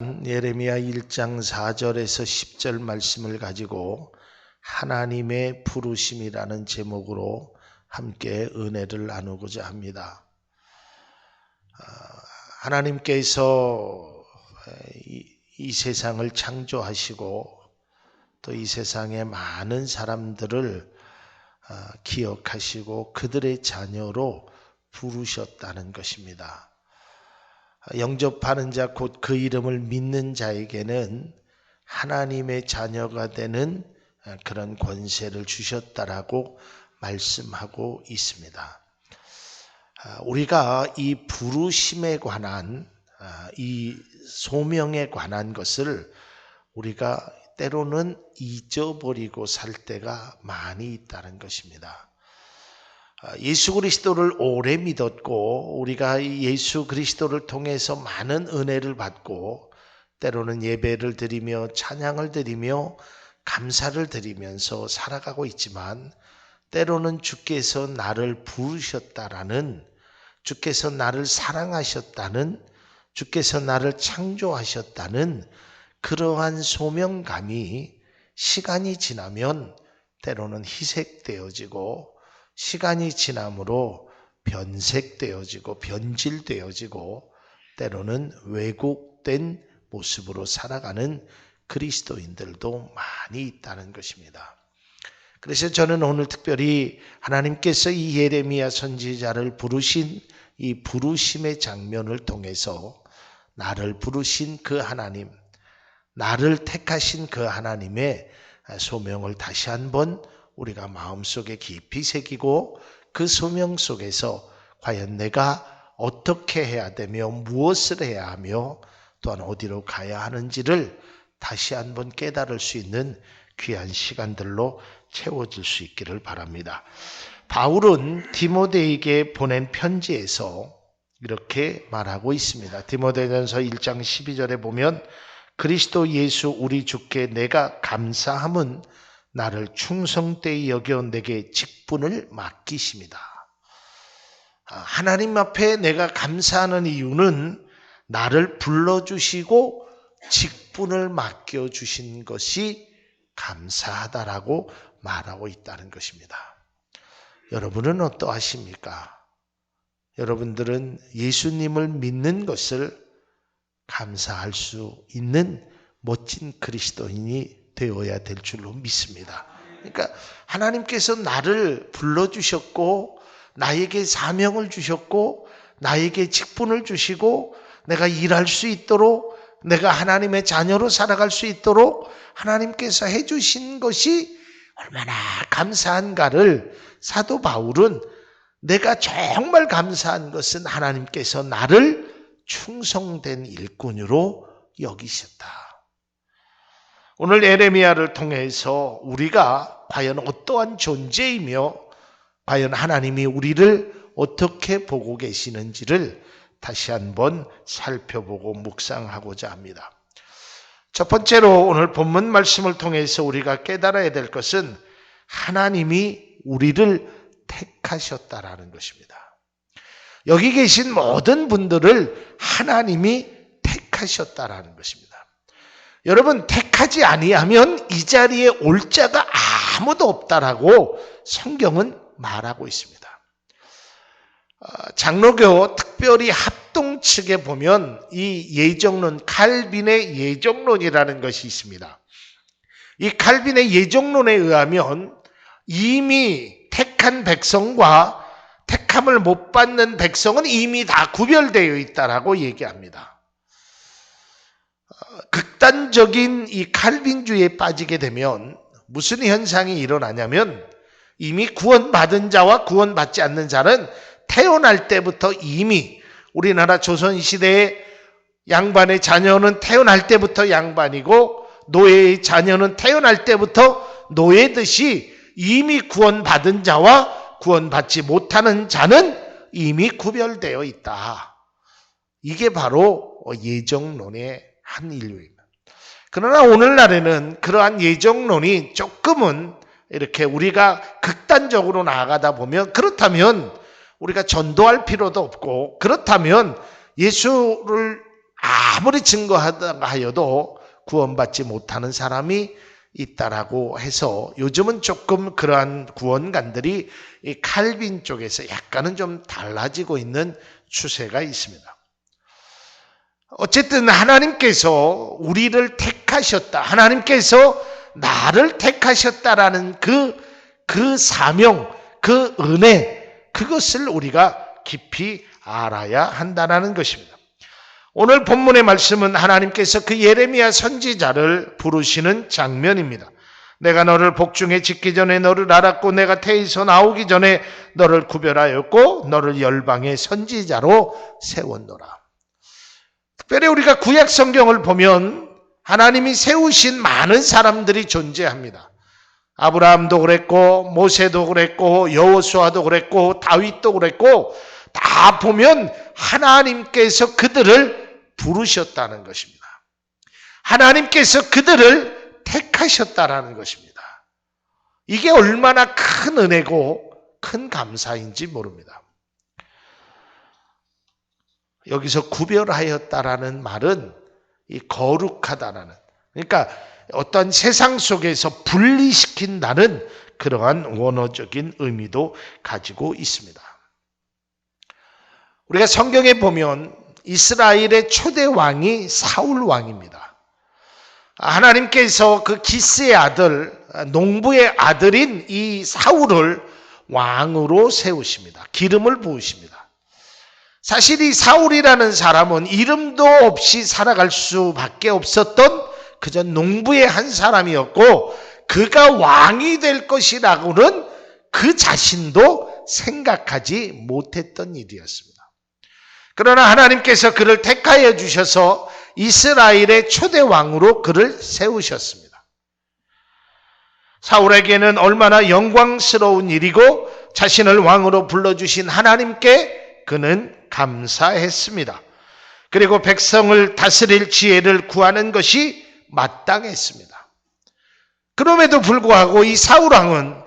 예레미야 1장 4절에서 10절 말씀을 가지고 하나님의 부르심이라는 제목으로 함께 은혜를 나누고자 합니다. 하나님께서 이 세상을 창조하시고 또 이 세상의 많은 사람들을 기억하시고 그들의 자녀로 부르셨다는 것입니다. 영접하는 자 곧 그 이름을 믿는 자에게는 하나님의 자녀가 되는 그런 권세를 주셨다라고 말씀하고 있습니다. 우리가 이 부르심에 관한 이 소명에 관한 것을 우리가 때로는 잊어버리고 살 때가 많이 있다는 것입니다. 예수 그리스도를 오래 믿었고 우리가 예수 그리스도를 통해서 많은 은혜를 받고 때로는 예배를 드리며 찬양을 드리며 감사를 드리면서 살아가고 있지만 때로는 주께서 나를 부르셨다라는, 주께서 나를 사랑하셨다는, 주께서 나를 창조하셨다는 그러한 소명감이 시간이 지나면 때로는 희색되어지고 시간이 지남으로 변색되어지고 변질되어지고 때로는 왜곡된 모습으로 살아가는 그리스도인들도 많이 있다는 것입니다. 그래서 저는 오늘 특별히 하나님께서 이 예레미야 선지자를 부르신 이 부르심의 장면을 통해서 나를 부르신 그 하나님, 나를 택하신 그 하나님의 소명을 다시 한번 우리가 마음속에 깊이 새기고 그 소명 속에서 과연 내가 어떻게 해야 되며 무엇을 해야 하며 또한 어디로 가야 하는지를 다시 한번 깨달을 수 있는 귀한 시간들로 채워질 수 있기를 바랍니다. 바울은 디모데에게 보낸 편지에서 이렇게 말하고 있습니다. 디모데전서 1장 12절에 보면 그리스도 예수 우리 주께 내가 감사함은 나를 충성되이 여겨 내게 직분을 맡기십니다. 하나님 앞에 내가 감사하는 이유는 나를 불러주시고 직분을 맡겨주신 것이 감사하다라고 말하고 있다는 것입니다. 여러분은 어떠하십니까? 여러분들은 예수님을 믿는 것을 감사할 수 있는 멋진 그리스도인이 되어야 될 줄로 믿습니다. 그러니까 하나님께서 나를 불러주셨고 나에게 사명을 주셨고 나에게 직분을 주시고 내가 일할 수 있도록 내가 하나님의 자녀로 살아갈 수 있도록 하나님께서 해주신 것이 얼마나 감사한가를 사도 바울은 내가 정말 감사한 것은 하나님께서 나를 충성된 일꾼으로 여기셨다. 오늘 예레미야를 통해서 우리가 과연 어떠한 존재이며 과연 하나님이 우리를 어떻게 보고 계시는지를 다시 한번 살펴보고 묵상하고자 합니다. 첫 번째로 오늘 본문 말씀을 통해서 우리가 깨달아야 될 것은 하나님이 우리를 택하셨다라는 것입니다. 여기 계신 모든 분들을 하나님이 택하셨다라는 것입니다. 여러분, 택하지 아니하면 이 자리에 올 자가 아무도 없다라고 성경은 말하고 있습니다. 장로교 특별히 합동 측에 보면 이 예정론, 칼빈의 예정론이라는 것이 있습니다. 이 칼빈의 예정론에 의하면 이미 택한 백성과 택함을 못 받는 백성은 이미 다 구별되어 있다라고 얘기합니다. 극단적인 이 칼빈주의에 빠지게 되면 무슨 현상이 일어나냐면 이미 구원받은 자와 구원받지 않는 자는 태어날 때부터 이미 우리나라 조선시대의 양반의 자녀는 태어날 때부터 양반이고 노예의 자녀는 태어날 때부터 노예듯이 이미 구원받은 자와 구원받지 못하는 자는 이미 구별되어 있다. 이게 바로 예정론의 한 인류입니다. 그러나 오늘날에는 그러한 예정론이 조금은 이렇게 우리가 극단적으로 나아가다 보면 그렇다면 우리가 전도할 필요도 없고 그렇다면 예수를 아무리 증거하여도 구원받지 못하는 사람이 있다라고 해서 요즘은 조금 그러한 구원관들이 이 칼빈 쪽에서 약간은 좀 달라지고 있는 추세가 있습니다. 어쨌든 하나님께서 우리를 택하셨다. 하나님께서 나를 택하셨다라는 그 사명, 그 은혜, 그것을 우리가 깊이 알아야 한다는 것입니다. 오늘 본문의 말씀은 하나님께서 그 예레미야 선지자를 부르시는 장면입니다. 내가 너를 복중에 짓기 전에 너를 알았고 내가 태에서 나오기 전에 너를 구별하였고 너를 열방의 선지자로 세웠노라. 특별히 우리가 구약 성경을 보면 하나님이 세우신 많은 사람들이 존재합니다. 아브라함도 그랬고 모세도 그랬고 여호수아도 그랬고 다윗도 그랬고 다 보면 하나님께서 그들을 부르셨다는 것입니다. 하나님께서 그들을 택하셨다라는 것입니다. 이게 얼마나 큰 은혜고 큰 감사인지 모릅니다. 여기서 구별하였다라는 말은 이 거룩하다라는, 그러니까 어떤 세상 속에서 분리시킨다는 그러한 원어적인 의미도 가지고 있습니다. 우리가 성경에 보면 이스라엘의 초대 왕이 사울 왕입니다. 하나님께서 그 기스의 아들, 농부의 아들인 이 사울을 왕으로 세우십니다. 기름을 부으십니다. 사실 이 사울이라는 사람은 이름도 없이 살아갈 수밖에 없었던 그저 농부의 한 사람이었고 그가 왕이 될 것이라고는 그 자신도 생각하지 못했던 일이었습니다. 그러나 하나님께서 그를 택하여 주셔서 이스라엘의 초대 왕으로 그를 세우셨습니다. 사울에게는 얼마나 영광스러운 일이고 자신을 왕으로 불러주신 하나님께 그는 감사했습니다. 그리고 백성을 다스릴 지혜를 구하는 것이 마땅했습니다. 그럼에도 불구하고 이 사울 왕은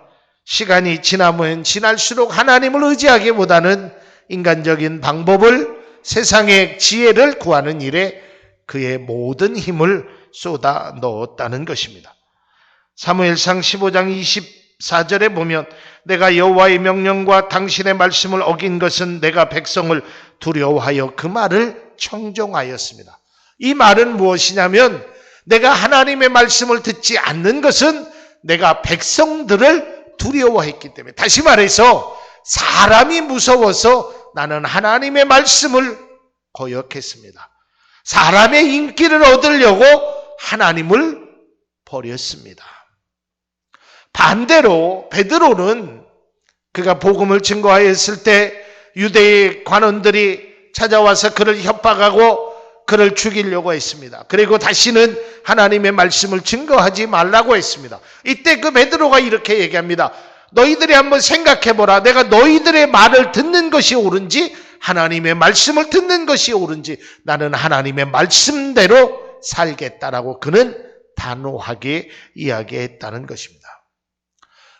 시간이 지나면 지날수록 하나님을 의지하기보다는 인간적인 방법을, 세상의 지혜를 구하는 일에 그의 모든 힘을 쏟아 넣었다는 것입니다. 사무엘상 15장 24절에 보면 내가 여호와의 명령과 당신의 말씀을 어긴 것은 내가 백성을 두려워하여 그 말을 청종하였습니다. 이 말은 무엇이냐면 내가 하나님의 말씀을 듣지 않는 것은 내가 백성들을 두려워했기 때문에, 다시 말해서 사람이 무서워서 나는 하나님의 말씀을 거역했습니다. 사람의 인기를 얻으려고 하나님을 버렸습니다. 반대로 베드로는 그가 복음을 증거하였을 때 유대의 관원들이 찾아와서 그를 협박하고 그를 죽이려고 했습니다. 그리고 다시는 하나님의 말씀을 증거하지 말라고 했습니다. 이때 그 베드로가 이렇게 얘기합니다. 너희들이 한번 생각해보라. 내가 너희들의 말을 듣는 것이 옳은지 하나님의 말씀을 듣는 것이 옳은지 나는 하나님의 말씀대로 살겠다라고 그는 단호하게 이야기했다는 것입니다.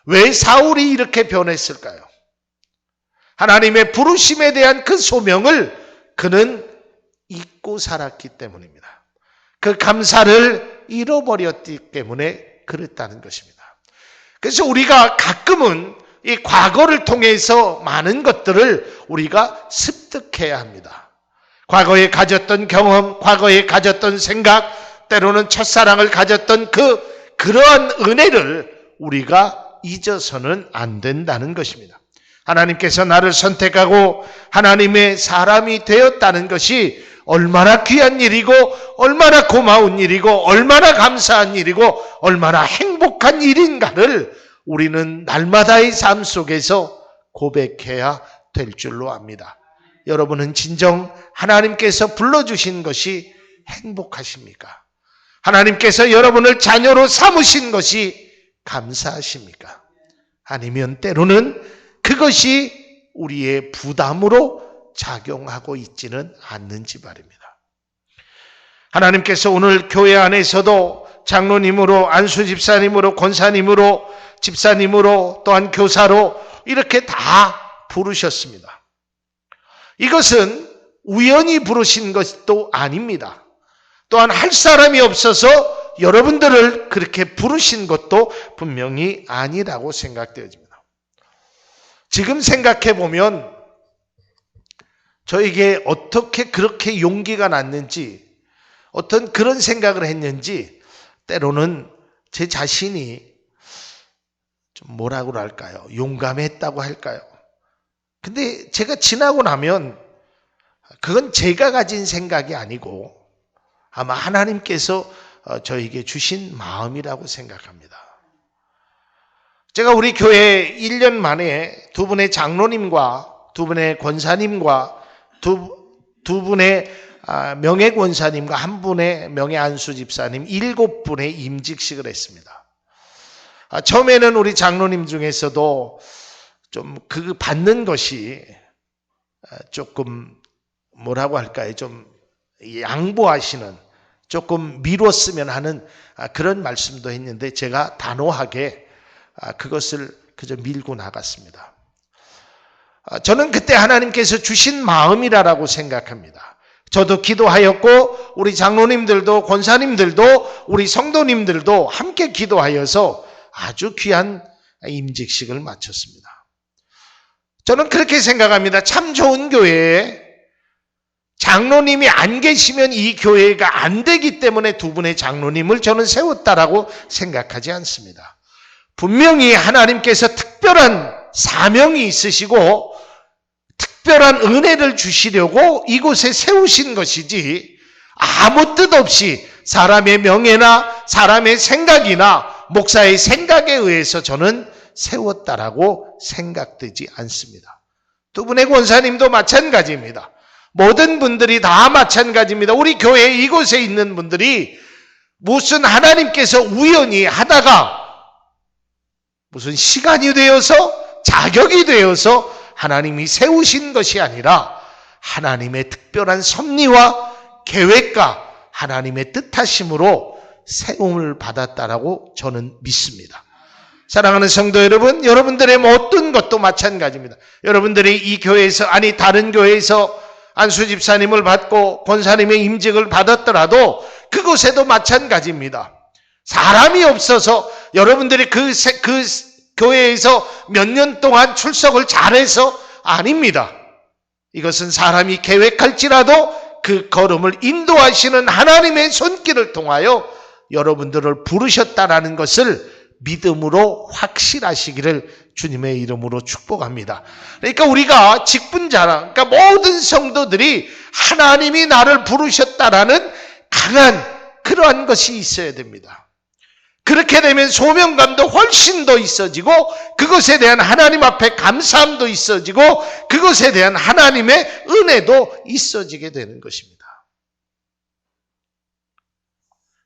왜 사울이 이렇게 변했을까요? 하나님의 부르심에 대한 그 소명을 그는 잊고 살았기 때문입니다. 그 감사를 잃어버렸기 때문에 그랬다는 것입니다. 그래서 우리가 가끔은 이 과거를 통해서 많은 것들을 우리가 습득해야 합니다. 과거에 가졌던 경험, 과거에 가졌던 생각, 때로는 첫사랑을 가졌던 그러한 은혜를 우리가 잊어서는 안 된다는 것입니다. 하나님께서 나를 선택하고 하나님의 사람이 되었다는 것이 얼마나 귀한 일이고 얼마나 고마운 일이고 얼마나 감사한 일이고 얼마나 행복한 일인가를 우리는 날마다의 삶 속에서 고백해야 될 줄로 압니다. 여러분은 진정 하나님께서 불러주신 것이 행복하십니까? 하나님께서 여러분을 자녀로 삼으신 것이 감사하십니까? 아니면 때로는 그것이 우리의 부담으로 작용하고 있지는 않는지 말입니다. 하나님께서 오늘 교회 안에서도 장로님으로, 안수 집사님으로, 권사님으로, 집사님으로, 또한 교사로 이렇게 다 부르셨습니다. 이것은 우연히 부르신 것도 아닙니다. 또한 할 사람이 없어서 여러분들을 그렇게 부르신 것도 분명히 아니라고 생각되어집니다. 지금 생각해 보면 저에게 어떻게 그렇게 용기가 났는지, 어떤 그런 생각을 했는지, 때로는 제 자신이 좀 뭐라고 할까요? 용감했다고 할까요? 근데 제가 지나고 나면 그건 제가 가진 생각이 아니고 아마 하나님께서 저에게 주신 마음이라고 생각합니다. 제가 우리 교회 1년 만에 두 분의 장로님과 두 분의 권사님과 두 분의 명예권사님과 한 분의 명예안수 집사님 7분의 임직식을 했습니다. 처음에는 우리 장로님 중에서도 좀 그 받는 것이 조금 뭐라고 할까요? 좀 양보하시는, 조금 미뤘으면 하는 그런 말씀도 했는데 제가 단호하게 그것을 그저 밀고 나갔습니다. 저는 그때 하나님께서 주신 마음이라고 생각합니다. 저도 기도하였고 우리 장로님들도 권사님들도 우리 성도님들도 함께 기도하여서 아주 귀한 임직식을 마쳤습니다. 저는 그렇게 생각합니다. 참 좋은 교회에 장로님이 안 계시면 이 교회가 안 되기 때문에 두 분의 장로님을 저는 세웠다라고 생각하지 않습니다. 분명히 하나님께서 특별한 사명이 있으시고 특별한 은혜를 주시려고 이곳에 세우신 것이지 아무 뜻 없이 사람의 명예나 사람의 생각이나 목사의 생각에 의해서 저는 세웠다라고 생각되지 않습니다. 두 분의 권사님도 마찬가지입니다. 모든 분들이 다 마찬가지입니다. 우리 교회 이곳에 있는 분들이 무슨 하나님께서 우연히 하다가 무슨 시간이 되어서 자격이 되어서 하나님이 세우신 것이 아니라 하나님의 특별한 섭리와 계획과 하나님의 뜻하심으로 세움을 받았다라고 저는 믿습니다. 사랑하는 성도 여러분, 여러분들의 모든 것도 마찬가지입니다. 여러분들이 이 교회에서 아니 다른 교회에서 안수 집사님을 받고 권사님의 임직을 받았더라도 그곳에도 마찬가지입니다. 사람이 없어서 여러분들이 그 교회에서 몇 년 동안 출석을 잘해서 아닙니다. 이것은 사람이 계획할지라도 그 걸음을 인도하시는 하나님의 손길을 통하여 여러분들을 부르셨다라는 것을 믿음으로 확실하시기를 주님의 이름으로 축복합니다. 그러니까 우리가 직분자라, 그러니까 모든 성도들이 하나님이 나를 부르셨다라는 강한 그러한 것이 있어야 됩니다. 그렇게 되면 소명감도 훨씬 더 있어지고 그것에 대한 하나님 앞에 감사함도 있어지고 그것에 대한 하나님의 은혜도 있어지게 되는 것입니다.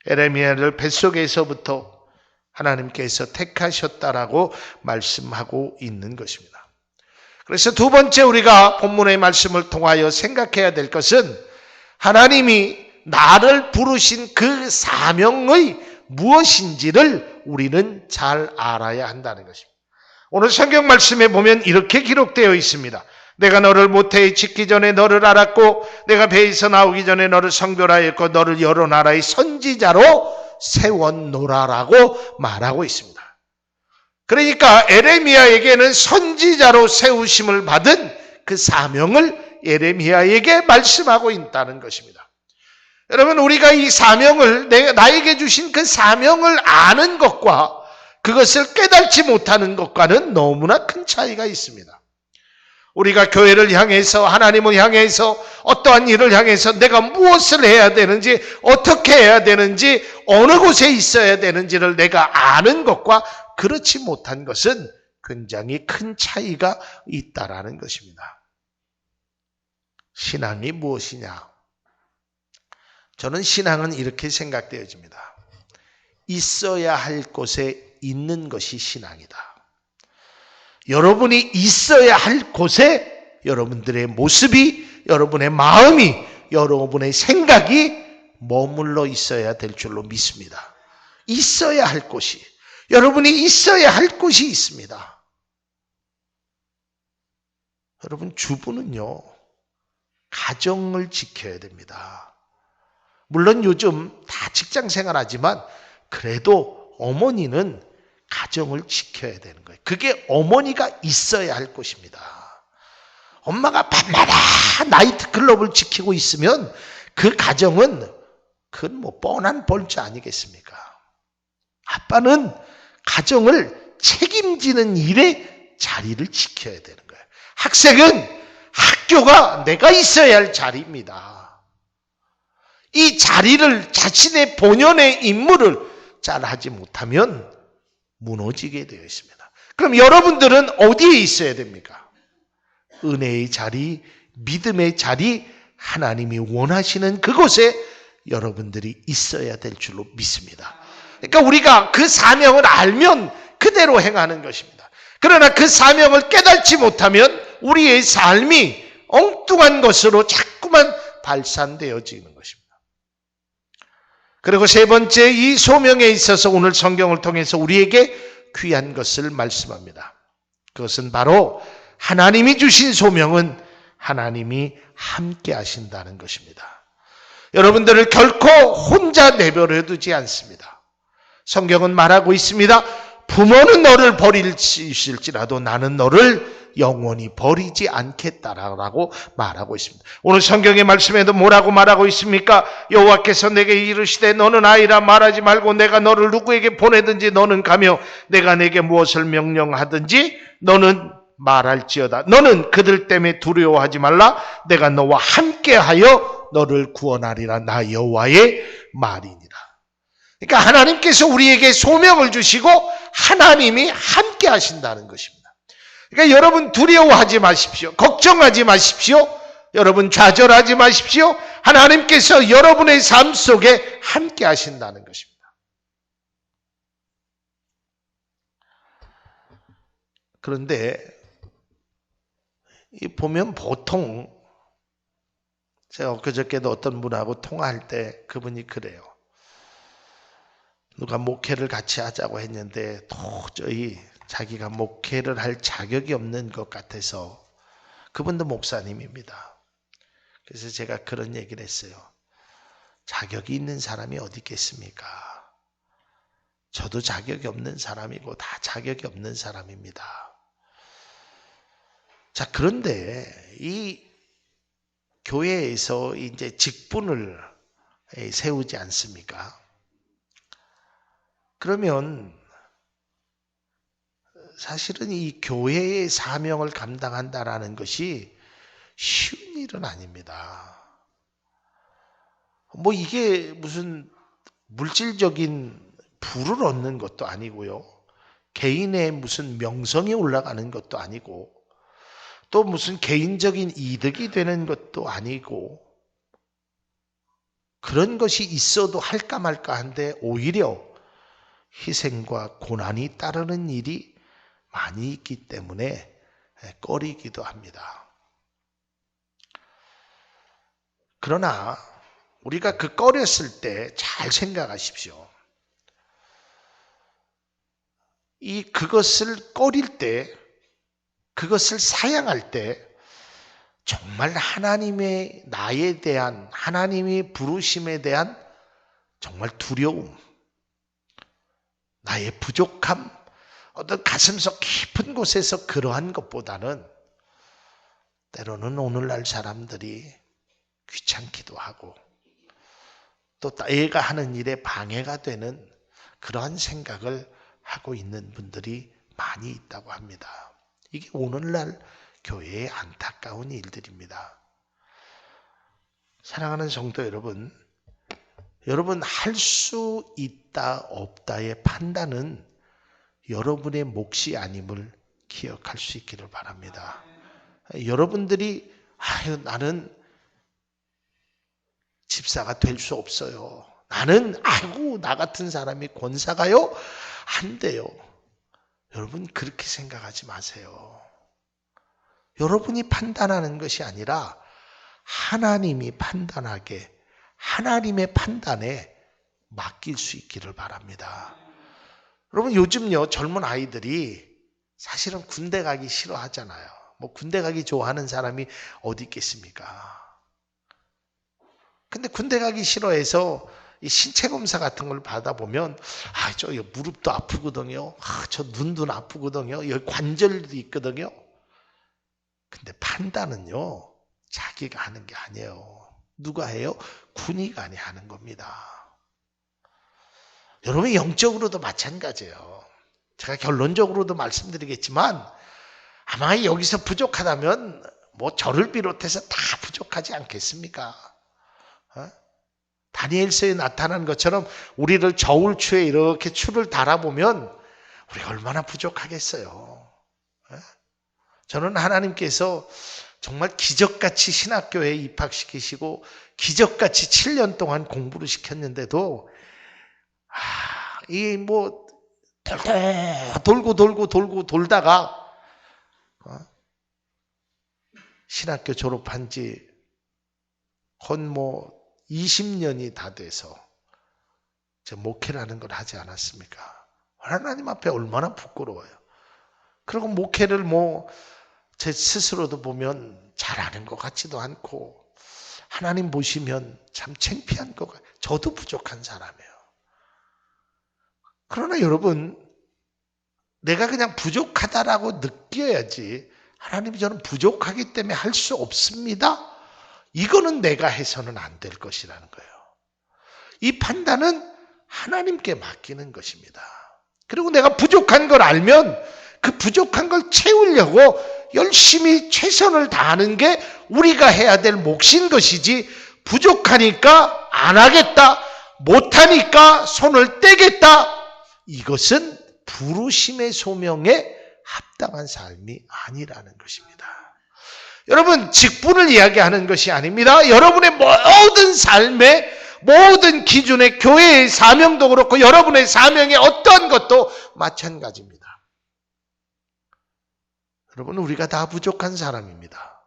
에레미야를 뱃속에서부터 하나님께서 택하셨다라고 말씀하고 있는 것입니다. 그래서 두 번째 우리가 본문의 말씀을 통하여 생각해야 될 것은 하나님이 나를 부르신 그 사명의 무엇인지를 우리는 잘 알아야 한다는 것입니다. 오늘 성경 말씀에 보면 이렇게 기록되어 있습니다. 내가 너를 모태에 짓기 전에 너를 알았고 내가 배에서 나오기 전에 너를 성별하였고 너를 여러 나라의 선지자로 세웠노라라고 말하고 있습니다. 그러니까 에레미야에게는 선지자로 세우심을 받은 그 사명을 에레미야에게 말씀하고 있다는 것입니다. 여러분, 우리가 이 사명을 나에게 주신 그 사명을 아는 것과 그것을 깨닫지 못하는 것과는 너무나 큰 차이가 있습니다. 우리가 교회를 향해서 하나님을 향해서 어떠한 일을 향해서 내가 무엇을 해야 되는지 어떻게 해야 되는지 어느 곳에 있어야 되는지를 내가 아는 것과 그렇지 못한 것은 굉장히 큰 차이가 있다라는 것입니다. 신앙이 무엇이냐? 저는 신앙은 이렇게 생각되어집니다. 있어야 할 곳에 있는 것이 신앙이다. 여러분이 있어야 할 곳에 여러분들의 모습이, 여러분의 마음이, 여러분의 생각이 머물러 있어야 될 줄로 믿습니다. 있어야 할 곳이, 여러분이 있어야 할 곳이 있습니다. 여러분, 주부는요, 가정을 지켜야 됩니다. 물론 요즘 다 직장 생활하지만 그래도 어머니는 가정을 지켜야 되는 거예요. 그게 어머니가 있어야 할 것입니다. 엄마가 밤마다 나이트클럽을 지키고 있으면 그 가정은 그건 뭐 뻔한 벌주 아니겠습니까? 아빠는 가정을 책임지는 일에 자리를 지켜야 되는 거예요. 학생은 학교가 내가 있어야 할 자리입니다. 이 자리를 자신의 본연의 임무를 잘 하지 못하면 무너지게 되어 있습니다. 그럼 여러분들은 어디에 있어야 됩니까? 은혜의 자리, 믿음의 자리, 하나님이 원하시는 그곳에 여러분들이 있어야 될 줄로 믿습니다. 그러니까 우리가 그 사명을 알면 그대로 행하는 것입니다. 그러나 그 사명을 깨닫지 못하면 우리의 삶이 엉뚱한 것으로 자꾸만 발산되어지는 것입니다. 그리고 세 번째, 이 소명에 있어서 오늘 성경을 통해서 우리에게 귀한 것을 말씀합니다. 그것은 바로 하나님이 주신 소명은 하나님이 함께 하신다는 것입니다. 여러분들을 결코 혼자 내버려 두지 않습니다. 성경은 말하고 있습니다. 부모는 너를 버릴지라도 나는 너를 영원히 버리지 않겠다라고 말하고 있습니다. 오늘 성경의 말씀에도 뭐라고 말하고 있습니까? 여호와께서 내게 이르시되 너는 아이라 말하지 말고 내가 너를 누구에게 보내든지 너는 가며 내가 내게 무엇을 명령하든지 너는 말할지어다. 너는 그들 때문에 두려워하지 말라. 내가 너와 함께하여 너를 구원하리라. 나 여호와의 말이니라. 그러니까 하나님께서 우리에게 소명을 주시고 하나님이 함께 하신다는 것입니다. 그러니까 여러분 두려워하지 마십시오. 걱정하지 마십시오. 여러분 좌절하지 마십시오. 하나님께서 여러분의 삶 속에 함께 하신다는 것입니다. 그런데 보면 보통 제가 엊그저께도 어떤 분하고 통화할 때 그분이 그래요. 누가 목회를 같이 하자고 했는데 도저히 자기가 목회를 할 자격이 없는 것 같아서, 그분도 목사님입니다. 그래서 제가 그런 얘기를 했어요. 자격이 있는 사람이 어디 있겠습니까? 저도 자격이 없는 사람이고 다 자격이 없는 사람입니다. 자, 그런데 이 교회에서 이제 직분을 세우지 않습니까? 그러면 사실은 이 교회의 사명을 감당한다라는 것이 쉬운 일은 아닙니다. 뭐 이게 무슨 물질적인 부를 얻는 것도 아니고요. 개인의 무슨 명성이 올라가는 것도 아니고 또 무슨 개인적인 이득이 되는 것도 아니고 그런 것이 있어도 할까 말까 한데 오히려 희생과 고난이 따르는 일이 많이 있기 때문에 꺼리기도 합니다. 그러나 우리가 그 꺼렸을 때 잘 생각하십시오. 그것을 꺼릴 때, 그것을 사양할 때 정말 하나님의 나에 대한, 하나님의 부르심에 대한 정말 두려움, 나의 부족함, 어떤 가슴속 깊은 곳에서 그러한 것보다는 때로는 오늘날 사람들이 귀찮기도 하고 또 애가 하는 일에 방해가 되는 그러한 생각을 하고 있는 분들이 많이 있다고 합니다. 이게 오늘날 교회의 안타까운 일들입니다. 사랑하는 성도 여러분, 여러분 할 수 있다 없다의 판단은 여러분의 몫이 아님을 기억할 수 있기를 바랍니다. 여러분들이 나는 집사가 될 수 없어요. 나는 나 같은 사람이 권사가요? 안 돼요. 여러분 그렇게 생각하지 마세요. 여러분이 판단하는 것이 아니라 하나님이 판단하게, 하나님의 판단에 맡길 수 있기를 바랍니다. 여러분 요즘요 젊은 아이들이 사실은 군대 가기 싫어하잖아요. 뭐 군대 가기 좋아하는 사람이 어디 있겠습니까? 근데 군대 가기 싫어해서 이 신체 검사 같은 걸 받아보면 저 무릎도 아프거든요. 저 눈도 아프거든요. 여기 관절도 있거든요. 근데 판단은요, 자기가 하는 게 아니에요. 누가 해요? 군의관이 하는 겁니다. 여러분, 영적으로도 마찬가지예요. 제가 결론적으로도 말씀드리겠지만 아마 여기서 부족하다면 저를 비롯해서 다 부족하지 않겠습니까? 다니엘서에 나타난 것처럼 우리를 저울추에 이렇게 추를 달아보면 우리 얼마나 부족하겠어요. 저는 하나님께서 정말 기적같이 신학교에 입학시키시고 기적같이 7년 동안 공부를 시켰는데도 돌고 돌다가 신학교 졸업한 지 건 20년이 다 돼서 목회라는 걸 하지 않았습니까? 하나님 앞에 얼마나 부끄러워요. 그리고 목회를 제 스스로도 보면 잘하는 것 같지도 않고 하나님 보시면 참 창피한 것 같아요. 저도 부족한 사람이에요. 그러나 여러분, 내가 그냥 부족하다라고 느껴야지 하나님이 저는 부족하기 때문에 할 수 없습니다. 이거는 내가 해서는 안 될 것이라는 거예요. 이 판단은 하나님께 맡기는 것입니다. 그리고 내가 부족한 걸 알면 그 부족한 걸 채우려고 열심히 최선을 다하는 게 우리가 해야 될 몫인 것이지, 부족하니까 안 하겠다, 못하니까 손을 떼겠다, 이것은 부르심의 소명에 합당한 삶이 아니라는 것입니다. 여러분, 직분을 이야기하는 것이 아닙니다. 여러분의 모든 삶의 모든 기준의 교회의 사명도 그렇고 여러분의 사명의 어떤 것도 마찬가지입니다. 여러분, 우리가 다 부족한 사람입니다.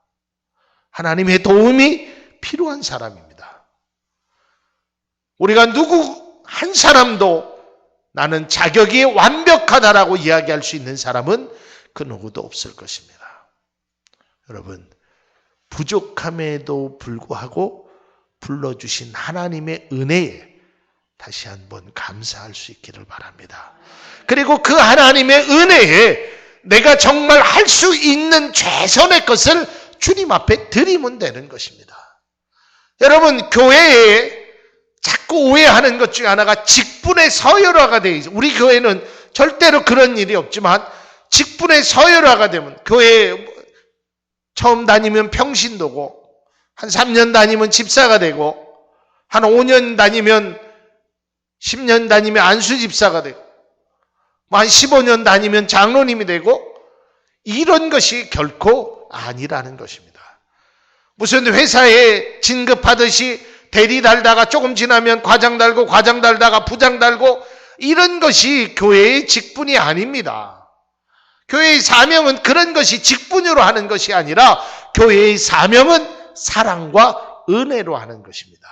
하나님의 도움이 필요한 사람입니다. 우리가 누구 한 사람도 나는 자격이 완벽하다라고 이야기할 수 있는 사람은 그 누구도 없을 것입니다. 여러분, 부족함에도 불구하고 불러주신 하나님의 은혜에 다시 한번 감사할 수 있기를 바랍니다. 그리고 그 하나님의 은혜에 내가 정말 할 수 있는 최선의 것을 주님 앞에 드리면 되는 것입니다. 여러분, 교회에 자꾸 오해하는 것 중에 하나가 직분의 서열화가 되어 있어요. 우리 교회는 절대로 그런 일이 없지만 직분의 서열화가 되면 교회에 처음 다니면 평신도고 한 3년 다니면 집사가 되고 한 5년 다니면 10년 다니면 안수집사가 되고 한 15년 다니면 장로님이 되고, 이런 것이 결코 아니라는 것입니다. 무슨 회사에 진급하듯이 대리 달다가 조금 지나면 과장 달고 과장 달다가 부장 달고, 이런 것이 교회의 직분이 아닙니다. 교회의 사명은 그런 것이 직분으로 하는 것이 아니라 교회의 사명은 사랑과 은혜로 하는 것입니다.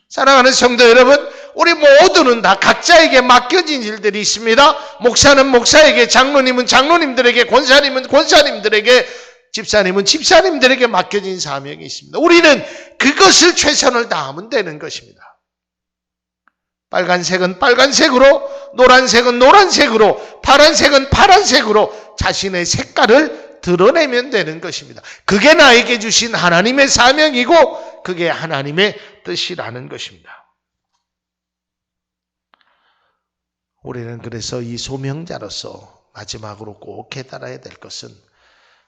사랑하는 성도 여러분, 우리 모두는 다 각자에게 맡겨진 일들이 있습니다. 목사는 목사에게, 장로님은 장로님들에게, 권사님은 권사님들에게, 집사님은 집사님들에게 맡겨진 사명이 있습니다. 우리는 그것을 최선을 다하면 되는 것입니다. 빨간색은 빨간색으로, 노란색은 노란색으로, 파란색은 파란색으로 자신의 색깔을 드러내면 되는 것입니다. 그게 나에게 주신 하나님의 사명이고 그게 하나님의 뜻이라는 것입니다. 우리는 그래서 이 소명자로서 마지막으로 꼭 깨달아야 될 것은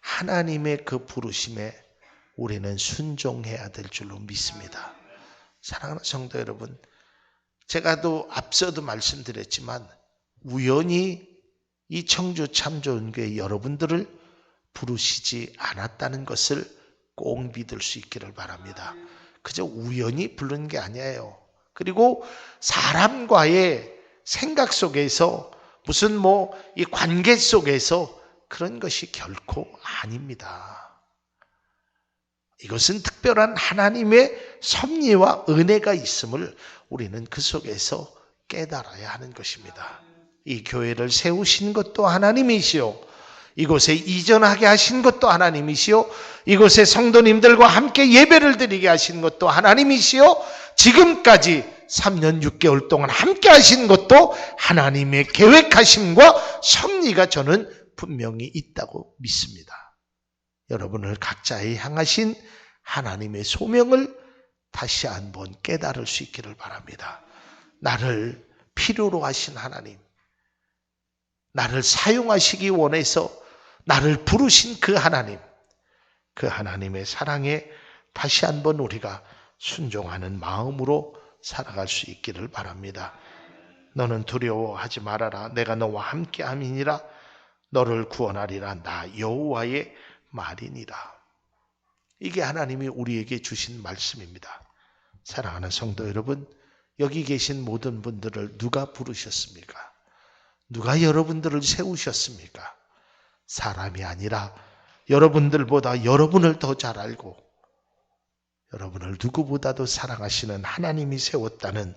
하나님의 그 부르심에 우리는 순종해야 될 줄로 믿습니다. 사랑하는 성도 여러분, 제가 또 앞서도 말씀드렸지만 우연히 이 청주 참 좋은 교회 여러분들을 부르시지 않았다는 것을 꼭 믿을 수 있기를 바랍니다. 그저 우연히 부른 게 아니에요. 그리고 사람과의 생각 속에서 무슨 이 관계 속에서 그런 것이 결코 아닙니다. 이것은 특별한 하나님의 섭리와 은혜가 있음을 우리는 그 속에서 깨달아야 하는 것입니다. 이 교회를 세우신 것도 하나님이시오, 이곳에 이전하게 하신 것도 하나님이시요, 이곳에 성도님들과 함께 예배를 드리게 하신 것도 하나님이시요, 지금까지 3년 6개월 동안 함께 하신 것도 하나님의 계획하심과 섭리가 저는 분명히 있다고 믿습니다. 여러분을 각자에 향하신 하나님의 소명을 다시 한번 깨달을 수 있기를 바랍니다. 나를 필요로 하신 하나님, 나를 사용하시기 원해서 나를 부르신 그 하나님, 그 하나님의 사랑에 다시 한번 우리가 순종하는 마음으로 살아갈 수 있기를 바랍니다. 너는 두려워하지 말아라. 내가 너와 함께 함이니라. 너를 구원하리라. 나 여호와의 말이니라. 이게 하나님이 우리에게 주신 말씀입니다. 사랑하는 성도 여러분, 여기 계신 모든 분들을 누가 부르셨습니까? 누가 여러분들을 세우셨습니까? 사람이 아니라 여러분들보다 여러분을 더 잘 알고 여러분을 누구보다도 사랑하시는 하나님이 세웠다는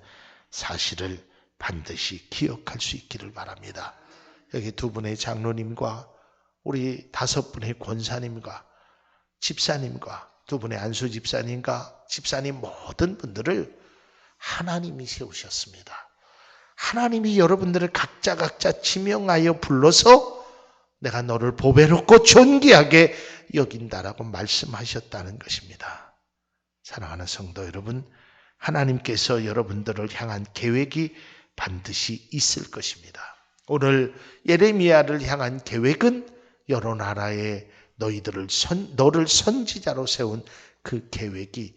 사실을 반드시 기억할 수 있기를 바랍니다. 여기 두 분의 장로님과 우리 5분의 권사님과 집사님과 두 분의 안수 집사님과 집사님 모든 분들을 하나님이 세우셨습니다. 하나님이 여러분들을 각자 지명하여 불러서 내가 너를 보배롭고 존귀하게 여긴다라고 말씀하셨다는 것입니다. 사랑하는 성도 여러분, 하나님께서 여러분들을 향한 계획이 반드시 있을 것입니다. 오늘 예레미야를 향한 계획은 여러 나라에 너를 선지자로 세운 그 계획이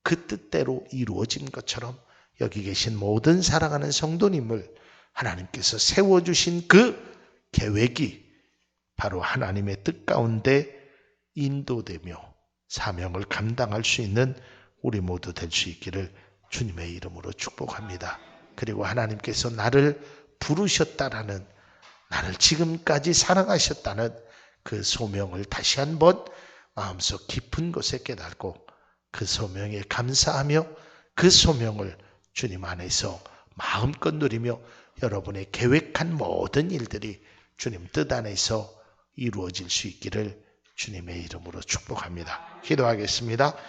그 뜻대로 이루어진 것처럼 여기 계신 모든 사랑하는 성도님을 하나님께서 세워주신 그 계획이 바로 하나님의 뜻 가운데 인도되며 사명을 감당할 수 있는 우리 모두 될 수 있기를 주님의 이름으로 축복합니다. 그리고 하나님께서 나를 부르셨다라는, 나를 지금까지 사랑하셨다는 그 소명을 다시 한번 마음속 깊은 곳에 깨닫고 그 소명에 감사하며 그 소명을 주님 안에서 마음껏 누리며 여러분의 계획한 모든 일들이 주님 뜻 안에서 이루어질 수 있기를 주님의 이름으로 축복합니다. 기도하겠습니다.